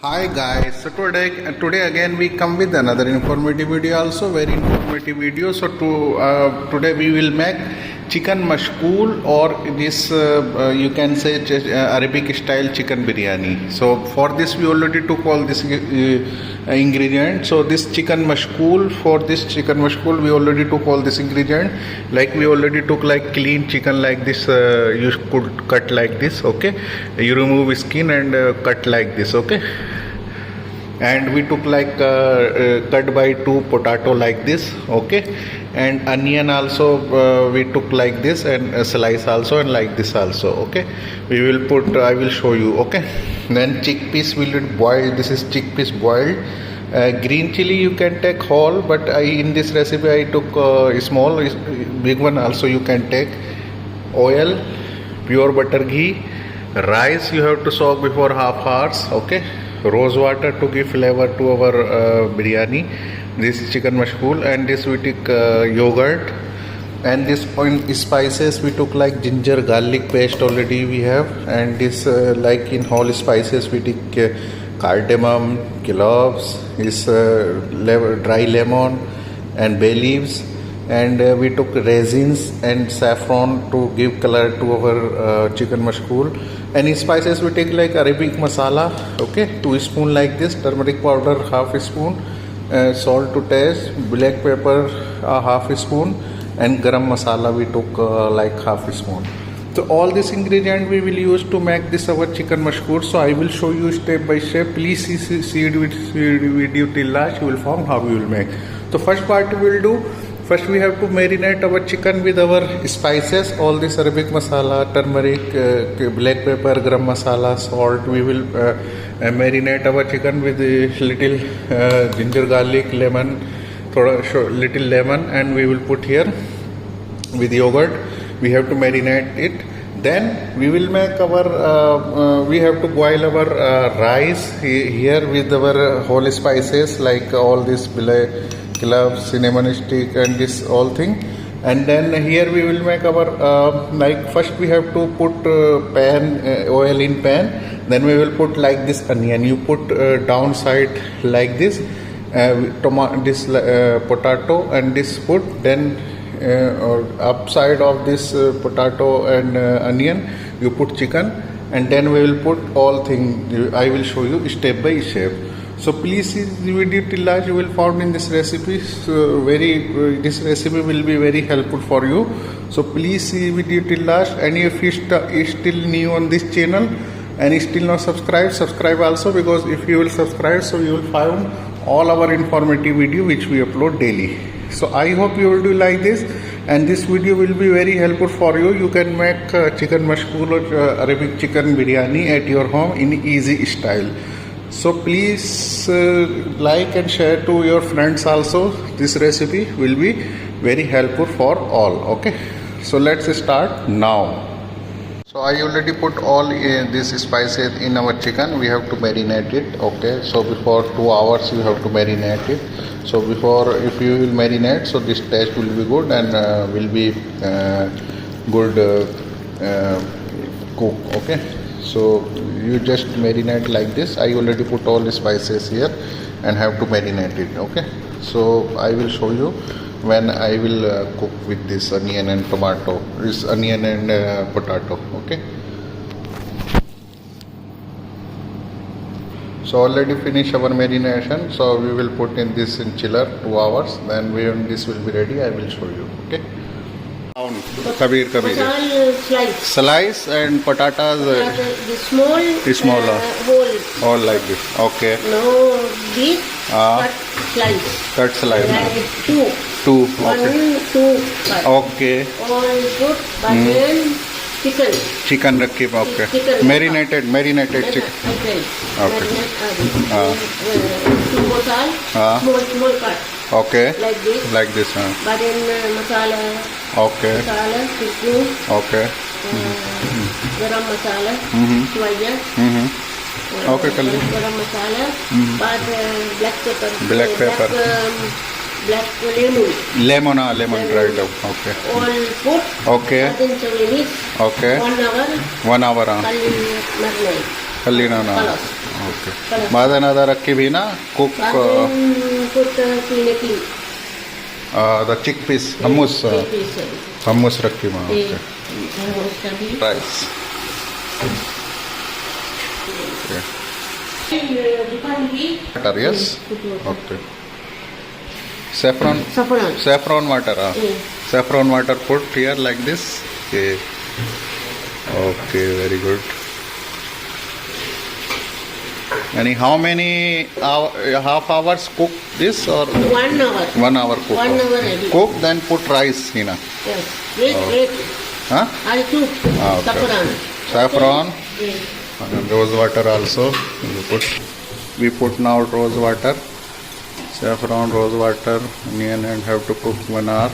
Hi guys, so today again we come with another informative video, also very informative video. So today we will make chicken mashkool, or this you can say Arabic style chicken biryani. So for this we already took all this ingredient. So this chicken mashkool, for this chicken mashkool we already took all this ingredient. Like we already took like clean chicken like this. You could cut like this, okay? You remove skin and cut like this, okay? And we took like cut by 2 potato like this, okay? And onion also we took like this, and slice also, and like this also, okay? We will put, I will show you, okay? Then chickpeas will boil. This is chickpeas boiled. Green chili you can take whole, but in this recipe I took small. Big one also you can take. Oil, pure butter ghee. Rice you have to soak before half hours, okay? Rose water to give flavor to our biryani. This is chicken mashkool, and this we took yogurt, and this point spices we took like ginger garlic paste already we have, and this like in whole spices we took cardamom, cloves, is dry lemon and bay leaves, and we took raisins and saffron to give color to our chicken mashkool. And spices we take like Arabic masala, okay, 2 spoon like this, turmeric powder half spoon, salt to taste, black pepper half spoon, and garam masala we took like half spoon. So all this ingredient we will use to make this our chicken mashkool. So I will show you step by step. Please see video till last. You will find how we will make. So first part we will do. First we have to marinate our chicken with our spices, all this Arabic masala, turmeric, black pepper, garam masala, salt. We will marinate our chicken with little ginger garlic, lemon, little lemon, and we will put here with yogurt. We have to marinate it. Then we will make our, we have to boil our rice here with our whole spices like all this cloves, cinnamon stick, and this all thing. And then here we will make our like first we have to put pan oil in pan. Then we will put like this onion. You put downside like this, this potato, and this put. Then upside of this potato and onion you put chicken, and then we will put all thing. I will show you step by step. So please see the video till last. You will find in this recipe. So this recipe will be very helpful for you. So please see video till last. And if you is still new on this channel and is still not subscribed, subscribe also, because if you will subscribe, so you will find all our informative video which we upload daily. So I hope you will do like this, and this video will be very helpful for you. You can make chicken mashkool or Arabic chicken biryani at your home in easy style. So please like and share to your friends also. This recipe will be very helpful for all, okay? So let's start now. So I already put all these spices in our chicken. We have to marinate it, okay? So before 2 hours you have to marinate it. So before, if you will marinate, so this taste will be good and will be good cook, okay? So you just marinate like this. I already put all the spices here and have to marinate it, okay? So I will show you when I will cook with this onion and tomato, this onion and potato, okay? So already finished our marination. So we will put in this in chiller 2 hours. Then when this will be ready, I will show you, okay? Kabir. Slice and potatoes. The small whole like this. Okay. No big. Cut slice. Like Two. Okay. 1, 2 cut. Okay. All good. But then chicken rakhi. Okay. Chicken. Marinated chicken. Okay. Small cut. Okay. Like this. But then masala. Okay. Masala, seasoning. Okay. Garam masala. Soya. Okay, kalli. Garam masala. But black pepper. Black lemon. Lemon dried up. Okay. All put. Okay. Then so Okay. 1 hour. 1 hour. Marinate. Kallina na. Okay. Color. बाद another rakhi bhi na cook Put clean. the chickpeas hummus hummus rakhi ma. Okay. Rice. Okay. Water, yes. Okay. Saffron water. Saffron water put here like this. Okay. Okay, very good. And how many half hours cook this or 1 hour. 1 hour cook? 1 hour ready. Cook then put rice, Hina. Yes. Wait. Huh? I'll cook. Okay. Saffron. Yes. And rose water also. We put now rose water. Saffron, rose water, onion, and have to cook 1 hour.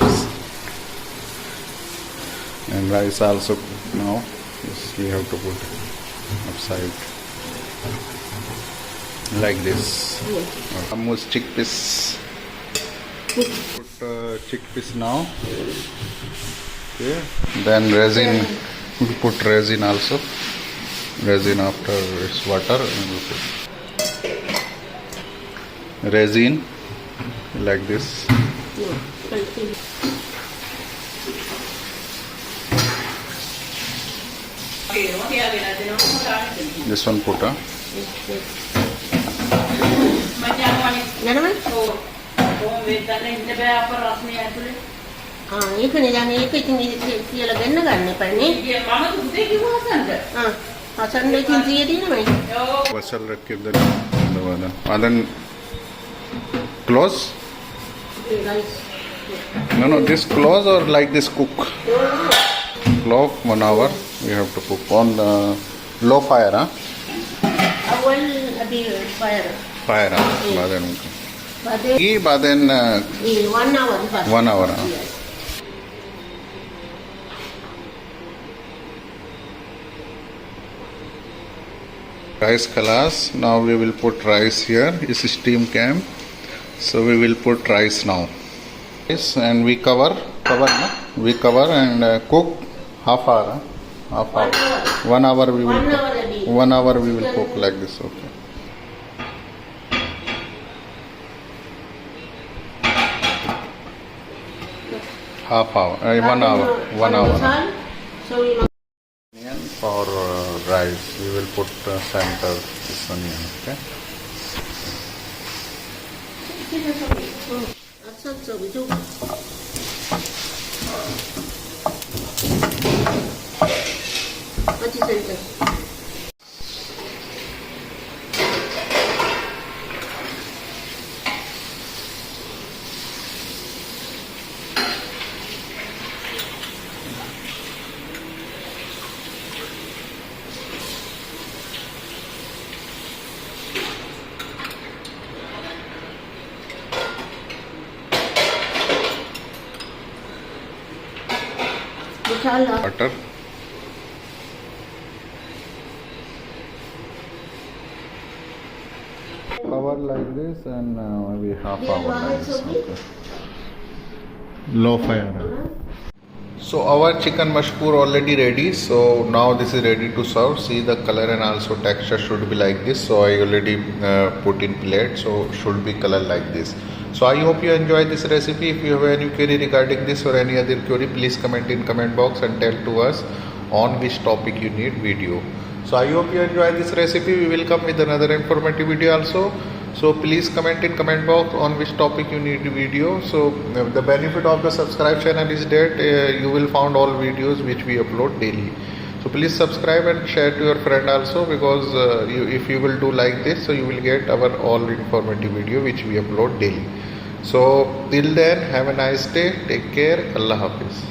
And rice also now. Yes, we have to put upside. Like this. Hummus chickpeas. Put chickpeas now. Okay. Then resin. We put resin also. Resin after its water. And we put resin like this. This one put. ඒකනේ දැන් ඒක ඉතින් කියලා දෙන්න ගන්න එපානේ. මම දුදේ කිව්වා හසන්ට. හසන්ට ඉතින් 100 තියෙනවනේ. Vessel rakhi then then close. No, this close or like this cook. Close 1 hour. We have to cook on low fire, huh? Fire. Fire, huh? But then 1 hour. 1 hour, huh? Yes. Rice kalas. Now we will put rice here. It's steam camp. So we will put rice now. Yes, and we cover. No? We cover and cook half hour. Half hour. 1 hour we will. 1 hour ready. 1 hour we will cook like this. Okay. Half hour. 1 hour. 1 hour. So we must Onion for rice. We will put center this onion. Okay. So we do. What is it? Butter. Cover like this and maybe half hour like this. Okay. Low fire. So our chicken mashkool already ready. So now this is ready to serve. See the color and also texture should be like this. So I already put in plate. So should be color like this. So I hope you enjoy this recipe. If you have any query regarding this or any other query, please comment in comment box and tell to us on which topic you need video. So I hope you enjoy this recipe. We will come with another informative video also. So please comment in comment box on which topic you need video. So the benefit of the subscribe channel is that you will find all videos which we upload daily. So please subscribe and share to your friend also, because if you will do like this, so you will get our all informative video which we upload daily. So till then, have a nice day. Take care. Allah Hafiz.